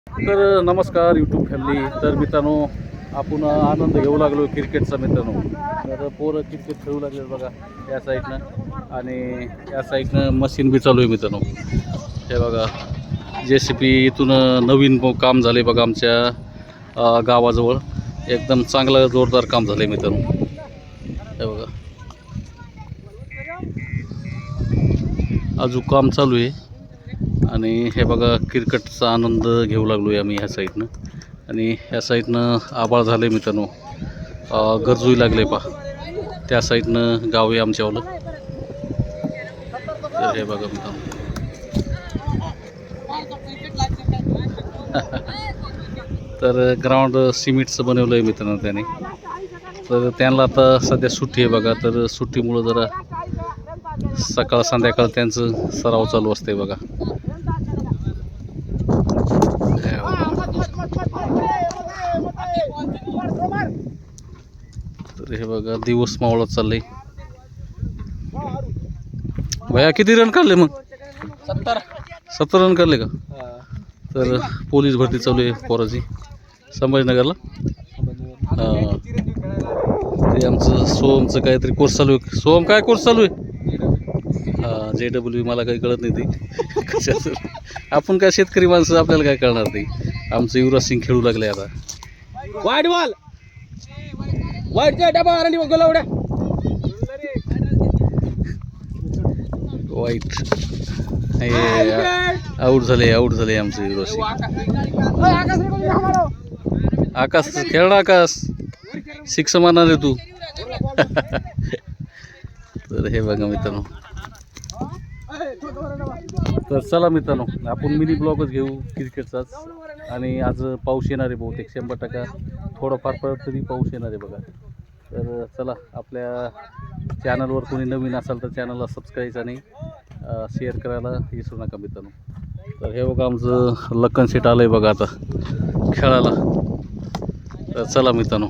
तर नमस्कार YouTube family. तर मित्रांनो, आपण आनंद घेऊ लागलो क्रिकेटचा मित्रांनो. तर पोरं क्रिकेट खेळू लागले बघा या साईडनं, आणि या साईडनं मशीन बी चालू आहे मित्रांनो. हे बघा JCB इथून नवीन काम झाले बघा आमच्या गावाजवळ. एकदम चांगलं जोरदार काम झालं आहे मित्रांनो. हे बघा अजून काम चालू आहे. आणि हे बघा क्रिकेटचा आनंद घेऊ लागलो आहे आम्ही ह्या साईडनं. आणि ह्या साईडनं आबाळ झालं आहे मित्रांनो, गरजूही लागले पा त्या साईडनं गाव आहे आमच्यावालं. तर हे बघा मित्रांनो तर ग्राउंड सिमेंटचं बनवलं आहे मित्रांनो त्याने. तर त्यांना आता सध्या सुट्टी आहे बघा. तर सुट्टीमुळं जरा सकाळ संध्याकाळ त्यांचं सराव चालू असते बघा. तर हे बघा दिवस मावळत चाललंय. भैया किती रन काढले मग? 70 रन काढले का? तर पोलीस भरती चालू आहे पोराची संभाजीनगरला. ते आमचं सोमचं काहीतरी कोर्स चालू आहे. सोम काय कोर्स चालू आहे? JW मला काही कळत नाही ते कशाचं. आपण काय शेतकरी माणसं, आपल्याला काय कळणार ते. आमचं युवराज सिंग खेळू लागले आता. वाईट बॉल, वाईटचा डबा आणि गोला उड्या. वाईट आऊट झाले आमचे युवराज सिंग. आकाश खेळ ना, आकाश सिक्स मारणार आहे तू. तर हे बघा मित्रांनो. तर चला मित्रांनो, आपण मिनी ब्लॉगच घेऊ क्रिकेटचाच. आणि आज पाऊस येणार आहे बहुतेक 100%. थोडंफार परत तरी पाऊस येणार आहे बघा. तर चला, आपल्या चॅनलवर कोणी नवीन असाल तर चॅनलला सबस्क्राईब आणि शेअर करायला विसरू नका मित्रांनो. तर हे बघा आमचं लक्कन सेट आलं आहे बघा आता खेळायला. तर चला मित्रांनो.